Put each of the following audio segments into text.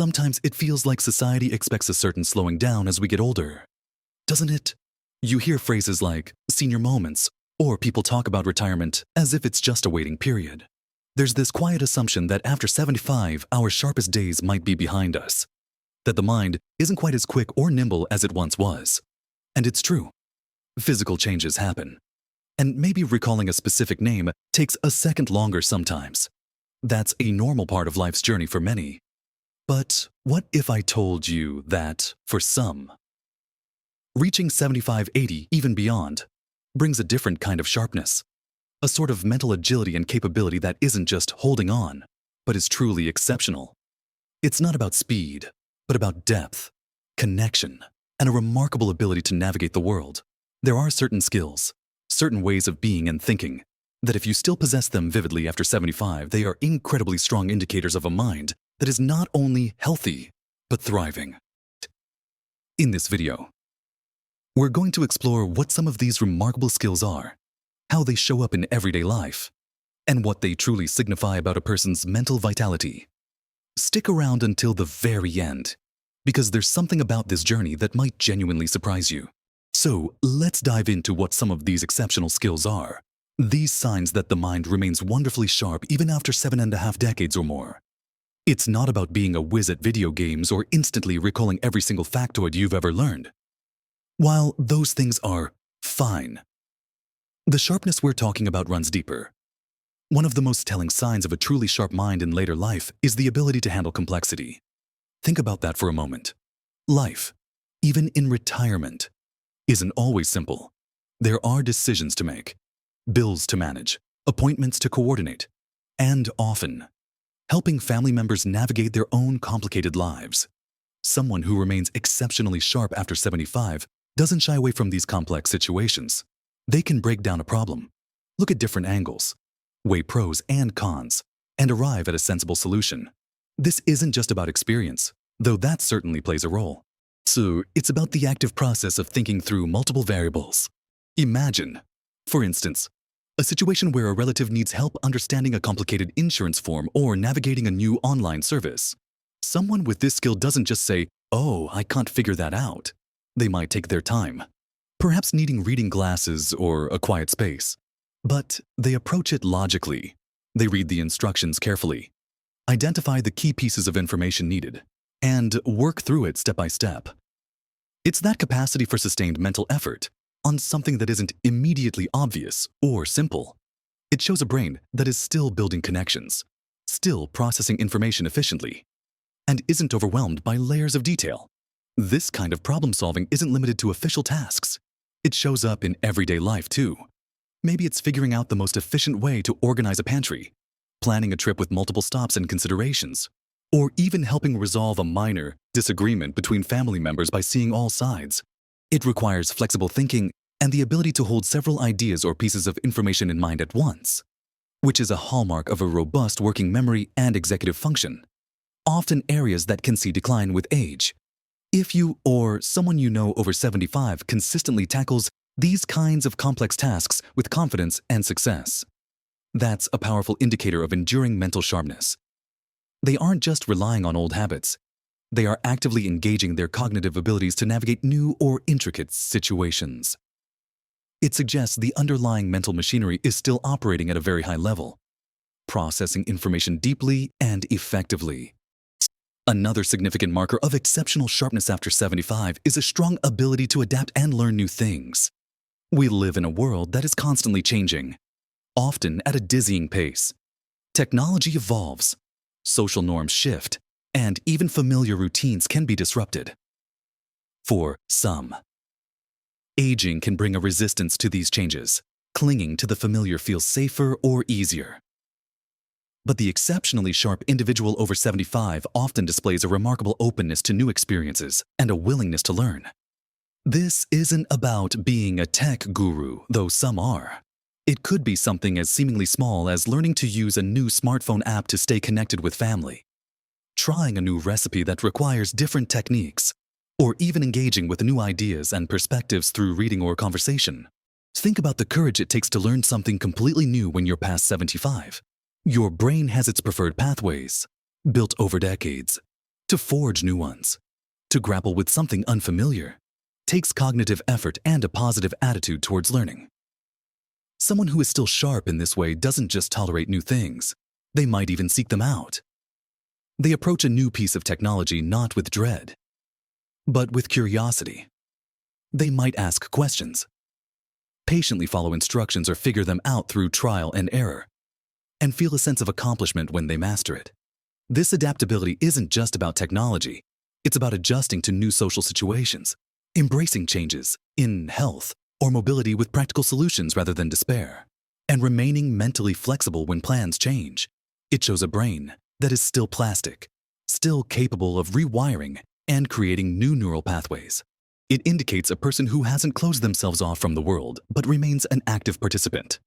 sometimes it feels like society expects a certain slowing down as we get older. Doesn't it? You hear phrases like senior moments, or people talk about retirement as if it's just a waiting period. There's this quiet assumption that after 75, our sharpest days might be behind us, that the mind isn't quite as quick or nimble as it once was. And it's true. Physical changes happen. And maybe recalling a specific name takes a second longer sometimes. That's a normal part of life's journey for many. But what if I told you that, for some, reaching 75, 80, even beyond, brings a different kind of sharpness, a sort of mental agility and capability that isn't just holding on, but is truly exceptional. It's not about speed, but about depth, connection, and a remarkable ability to navigate the world. There are certain skills, certain ways of being and thinking, that if you still possess them vividly after 75, they are incredibly strong indicators of a mind that is not only healthy, but thriving. In this video, we're going to explore what some of these remarkable skills are, how they show up in everyday life, and what they truly signify about a person's mental vitality. Stick around until the very end, because there's something about this journey that might genuinely surprise you. So let's dive into what some of these exceptional skills are. These signs that the mind remains wonderfully sharp even after 7.5 decades or more. It's not about being a whiz at video games or instantly recalling every single factoid you've ever learned. While those things are fine, the sharpness we're talking about runs deeper. One of the most telling signs of a truly sharp mind in later life is the ability to handle complexity. Think about that for a moment. Life, even in retirement, isn't always simple. There are decisions to make, bills to manage, appointments to coordinate, and often, helping family members navigate their own complicated lives. Someone who remains exceptionally sharp after 75 doesn't shy away from these complex situations. They can break down a problem, look at different angles, weigh pros and cons, and arrive at a sensible solution. This isn't just about experience, though that certainly plays a role. So it's about the active process of thinking through multiple variables. Imagine, for instance, a situation where a relative needs help understanding a complicated insurance form or navigating a new online service. Someone with this skill doesn't just say, "Oh, I can't figure that out." They might take their time, perhaps needing reading glasses or a quiet space. But they approach it logically. They read the instructions carefully, identify the key pieces of information needed, and work through it step by step. It's that capacity for sustained mental effort on something that isn't immediately obvious or simple. It shows a brain that is still building connections, still processing information efficiently, and isn't overwhelmed by layers of detail. This kind of problem solving isn't limited to official tasks. It shows up in everyday life too. Maybe it's figuring out the most efficient way to organize a pantry, planning a trip with multiple stops and considerations, or even helping resolve a minor disagreement between family members by seeing all sides. It requires flexible thinking and the ability to hold several ideas or pieces of information in mind at once, which is a hallmark of a robust working memory and executive function, often areas that can see decline with age. If you or someone you know over 75 consistently tackles these kinds of complex tasks with confidence and success, that's a powerful indicator of enduring mental sharpness. They aren't just relying on old habits. They are actively engaging their cognitive abilities to navigate new or intricate situations. It suggests the underlying mental machinery is still operating at a very high level, processing information deeply and effectively. Another significant marker of exceptional sharpness after 75 is a strong ability to adapt and learn new things. We live in a world that is constantly changing, often at a dizzying pace. Technology evolves, social norms shift, and even familiar routines can be disrupted. For some, aging can bring a resistance to these changes. Clinging to the familiar feels safer or easier. But the exceptionally sharp individual over 75 often displays a remarkable openness to new experiences and a willingness to learn. This isn't about being a tech guru, though some are. It could be something as seemingly small as learning to use a new smartphone app to stay connected with family, trying a new recipe that requires different techniques, or even engaging with new ideas and perspectives through reading or conversation. Think about the courage it takes to learn something completely new when you're past 75. Your brain has its preferred pathways, built over decades. to forge new ones, to grapple with something unfamiliar, takes cognitive effort and a positive attitude towards learning. Someone who is still sharp in this way doesn't just tolerate new things, they might even seek them out. They approach a new piece of technology not with dread, but with curiosity. They might ask questions, patiently follow instructions or figure them out through trial and error, and feel a sense of accomplishment when they master it. This adaptability isn't just about technology, it's about adjusting to new social situations, embracing changes in health or mobility with practical solutions rather than despair, and remaining mentally flexible when plans change. It shows a brain that is still plastic, still capable of rewiring and creating new neural pathways. It indicates a person who hasn't closed themselves off from the world, but remains an active participant,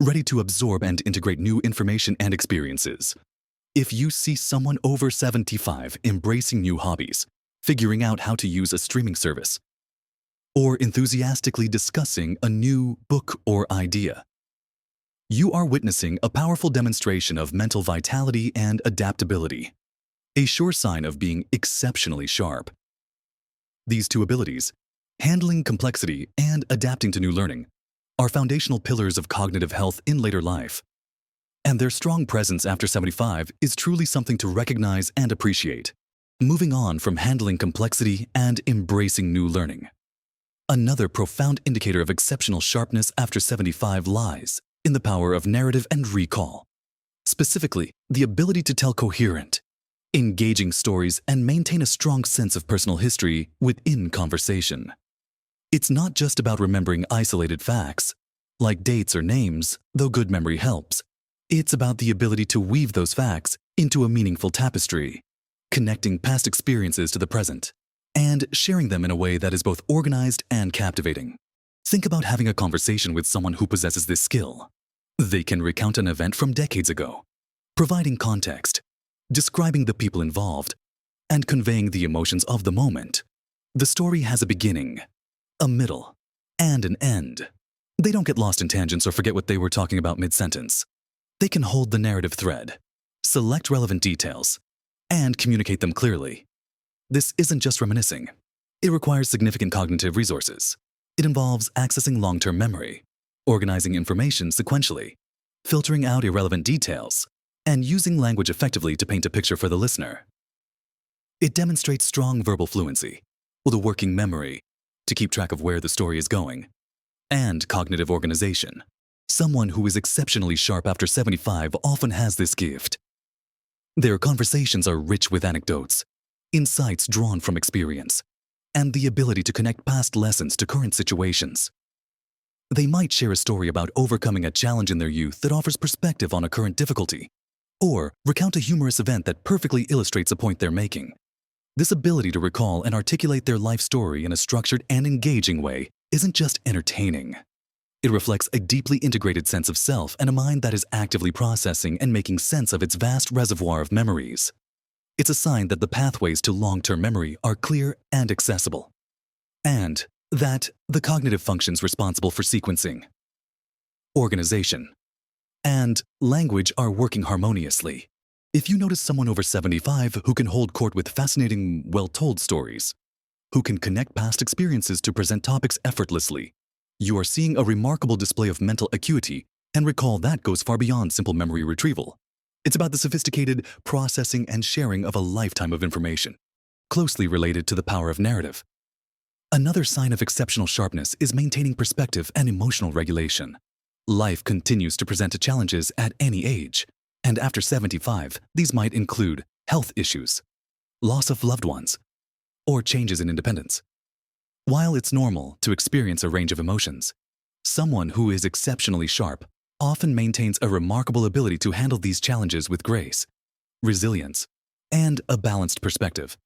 ready to absorb and integrate new information and experiences. If you see someone over 75 embracing new hobbies, figuring out how to use a streaming service, or enthusiastically discussing a new book or idea, you are witnessing a powerful demonstration of mental vitality and adaptability, a sure sign of being exceptionally sharp. These two abilities, handling complexity and adapting to new learning, are foundational pillars of cognitive health in later life. And their strong presence after 75 is truly something to recognize and appreciate. Moving on from handling complexity and embracing new learning. Another profound indicator of exceptional sharpness after 75 lies in the power of narrative and recall. Specifically, the ability to tell coherent, engaging stories and maintain a strong sense of personal history within conversation. It's not just about remembering isolated facts, like dates or names, though good memory helps. It's about the ability to weave those facts into a meaningful tapestry, connecting past experiences to the present, and sharing them in a way that is both organized and captivating. Think about having a conversation with someone who possesses this skill. They can recount an event from decades ago, providing context, describing the people involved, and conveying the emotions of the moment. The story has a beginning, a middle, and an end. They don't get lost in tangents or forget what they were talking about mid-sentence. They can hold the narrative thread, select relevant details, and communicate them clearly. This isn't just reminiscing. It requires significant cognitive resources. It involves accessing long-term memory, organizing information sequentially, filtering out irrelevant details, and using language effectively to paint a picture for the listener. It demonstrates strong verbal fluency, with a working memory to keep track of where the story is going, and cognitive organization. Someone who is exceptionally sharp after 75 often has this gift. Their conversations are rich with anecdotes, insights drawn from experience, and the ability to connect past lessons to current situations. They might share a story about overcoming a challenge in their youth that offers perspective on a current difficulty, or recount a humorous event that perfectly illustrates a point they're making. This ability to recall and articulate their life story in a structured and engaging way isn't just entertaining. It reflects a deeply integrated sense of self and a mind that is actively processing and making sense of its vast reservoir of memories. It's a sign that the pathways to long-term memory are clear and accessible, and that the cognitive functions responsible for sequencing, organization, and language are working harmoniously. If you notice someone over 75 who can hold court with fascinating, well-told stories, who can connect past experiences to present topics effortlessly, you are seeing a remarkable display of mental acuity, and recall that goes far beyond simple memory retrieval. It's about the sophisticated processing and sharing of a lifetime of information, closely related to the power of narrative. Another sign of exceptional sharpness is maintaining perspective and emotional regulation. Life continues to present challenges at any age, and after 75, these might include health issues, loss of loved ones, or changes in independence. While it's normal to experience a range of emotions, someone who is exceptionally sharp often maintains a remarkable ability to handle these challenges with grace, resilience, and a balanced perspective.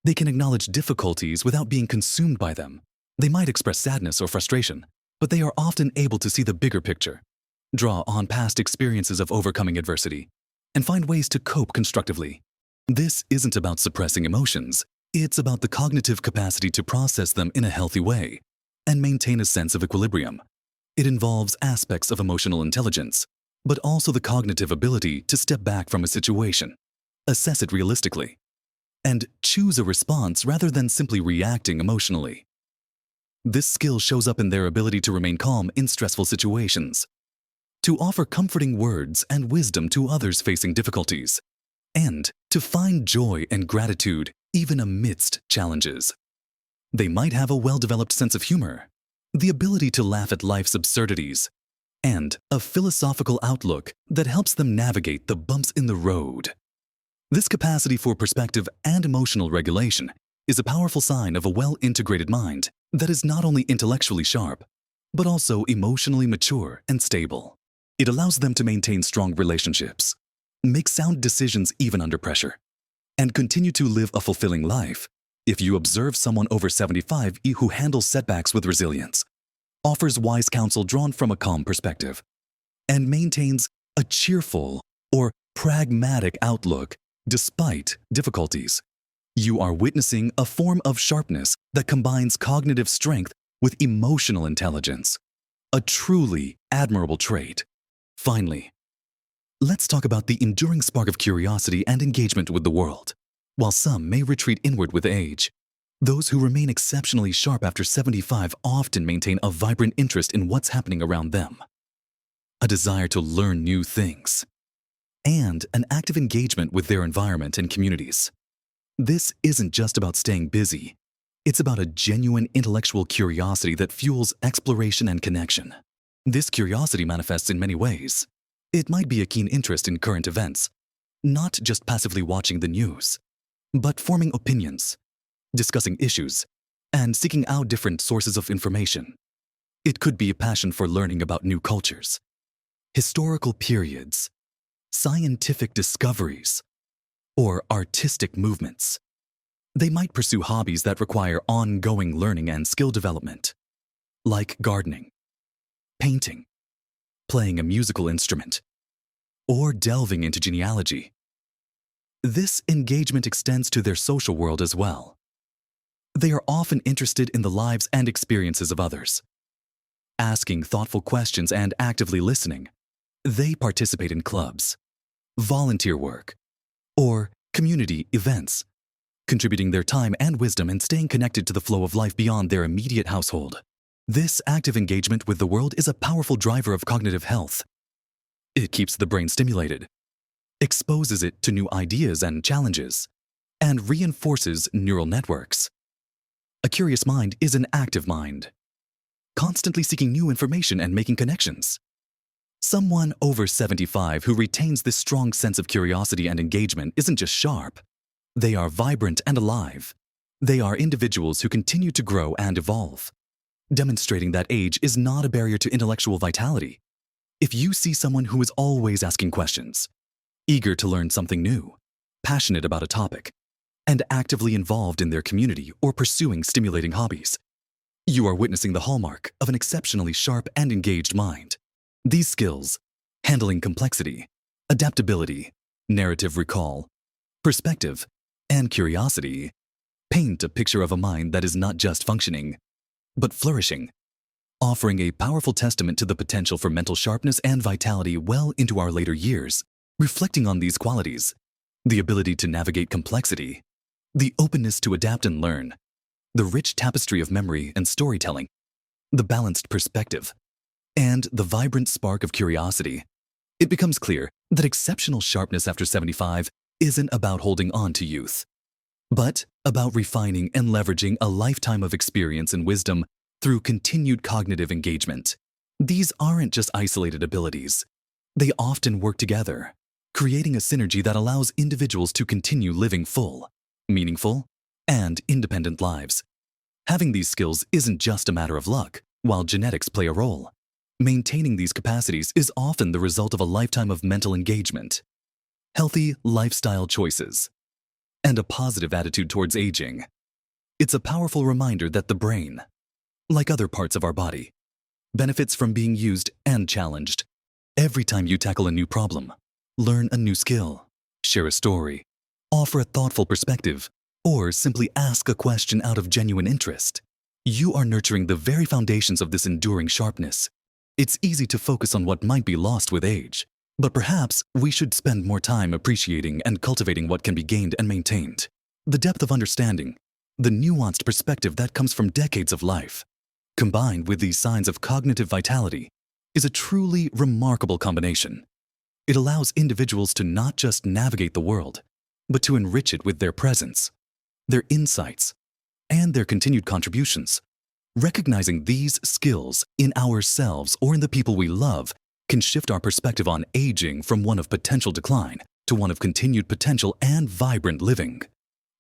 They can acknowledge difficulties without being consumed by them. They might express sadness or frustration, but they are often able to see the bigger picture, draw on past experiences of overcoming adversity, and find ways to cope constructively. This isn't about suppressing emotions. It's about the cognitive capacity to process them in a healthy way and maintain a sense of equilibrium. It involves aspects of emotional intelligence, but also the cognitive ability to step back from a situation, assess it realistically, and choose a response rather than simply reacting emotionally. This skill shows up in their ability to remain calm in stressful situations, to offer comforting words and wisdom to others facing difficulties, and to find joy and gratitude even amidst challenges. They might have a well-developed sense of humor, the ability to laugh at life's absurdities, and a philosophical outlook that helps them navigate the bumps in the road. This capacity for perspective and emotional regulation is a powerful sign of a well-integrated mind that is not only intellectually sharp, but also emotionally mature and stable. It allows them to maintain strong relationships, make sound decisions even under pressure, and continue to live a fulfilling life. If you observe someone over 75 who handles setbacks with resilience, offers wise counsel drawn from a calm perspective, and maintains a cheerful or pragmatic outlook despite difficulties, you are witnessing a form of sharpness that combines cognitive strength with emotional intelligence, a truly admirable trait. Finally, let's talk about the enduring spark of curiosity and engagement with the world. While some may retreat inward with age, those who remain exceptionally sharp after 75 often maintain a vibrant interest in what's happening around them, a desire to learn new things, and an active engagement with their environment and communities. This isn't just about staying busy. It's about a genuine intellectual curiosity that fuels exploration and connection. This curiosity manifests in many ways. It might be a keen interest in current events, not just passively watching the news, but forming opinions, discussing issues, and seeking out different sources of information. It could be a passion for learning about new cultures, historical periods, scientific discoveries, or artistic movements. They might pursue hobbies that require ongoing learning and skill development, like gardening, painting, playing a musical instrument, or delving into genealogy. This engagement extends to their social world as well. They are often interested in the lives and experiences of others. Asking thoughtful questions and actively listening, they participate in clubs, volunteer work, or community events, contributing their time and wisdom and staying connected to the flow of life beyond their immediate household. This active engagement with the world is a powerful driver of cognitive health. It keeps the brain stimulated, exposes it to new ideas and challenges, and reinforces neural networks. A curious mind is an active mind, constantly seeking new information and making connections. Someone over 75 who retains this strong sense of curiosity and engagement isn't just sharp. They are vibrant and alive. They are individuals who continue to grow and evolve, demonstrating that age is not a barrier to intellectual vitality. If you see someone who is always asking questions, eager to learn something new, passionate about a topic, and actively involved in their community or pursuing stimulating hobbies, you are witnessing the hallmark of an exceptionally sharp and engaged mind. These skills, handling complexity, adaptability, narrative recall, perspective, and curiosity, paint a picture of a mind that is not just functioning, but flourishing, offering a powerful testament to the potential for mental sharpness and vitality well into our later years. Reflecting on these qualities, the ability to navigate complexity, the openness to adapt and learn, the rich tapestry of memory and storytelling, the balanced perspective, and the vibrant spark of curiosity, it becomes clear that exceptional sharpness after 75 isn't about holding on to youth, but about refining and leveraging a lifetime of experience and wisdom through continued cognitive engagement. These aren't just isolated abilities. They often work together, creating a synergy that allows individuals to continue living full, meaningful, and independent lives. Having these skills isn't just a matter of luck, while genetics play a role. Maintaining these capacities is often the result of a lifetime of mental engagement, healthy lifestyle choices, and a positive attitude towards aging. It's a powerful reminder that the brain, like other parts of our body, benefits from being used and challenged. Every time you tackle a new problem, learn a new skill, share a story, offer a thoughtful perspective, or simply ask a question out of genuine interest, you are nurturing the very foundations of this enduring sharpness. It's easy to focus on what might be lost with age, but perhaps we should spend more time appreciating and cultivating what can be gained and maintained. The depth of understanding, the nuanced perspective that comes from decades of life, combined with these signs of cognitive vitality, is a truly remarkable combination. It allows individuals to not just navigate the world, but to enrich it with their presence, their insights, and their continued contributions. Recognizing these skills in ourselves or in the people we love can shift our perspective on aging from one of potential decline to one of continued potential and vibrant living.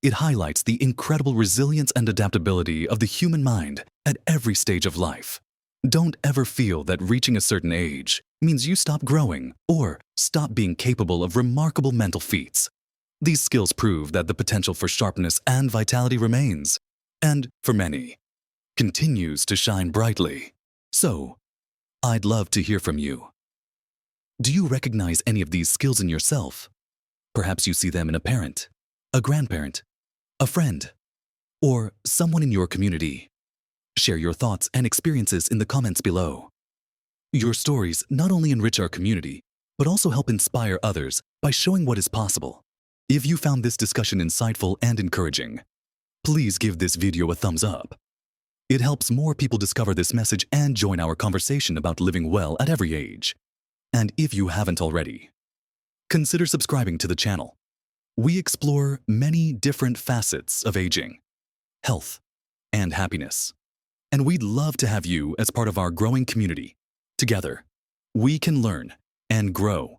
It highlights the incredible resilience and adaptability of the human mind at every stage of life. Don't ever feel that reaching a certain age means you stop growing or stop being capable of remarkable mental feats. These skills prove that the potential for sharpness and vitality remains, and for many, continues to shine brightly. So, I'd love to hear from you. Do you recognize any of these skills in yourself? Perhaps you see them in a parent, a grandparent, a friend, or someone in your community. Share your thoughts and experiences in the comments below. Your stories not only enrich our community, but also help inspire others by showing what is possible. If you found this discussion insightful and encouraging, please give this video a thumbs up. It helps more people discover this message and join our conversation about living well at every age. And if you haven't already, consider subscribing to the channel. We explore many different facets of aging, health, and happiness. And we'd love to have you as part of our growing community. Together, we can learn and grow,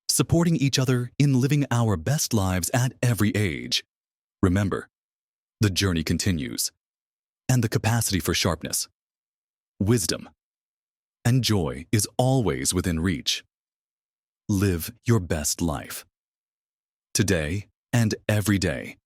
supporting each other in living our best lives at every age. Remember, the journey continues, and the capacity for sharpness, wisdom, and joy is always within reach. Live your best life, today and every day.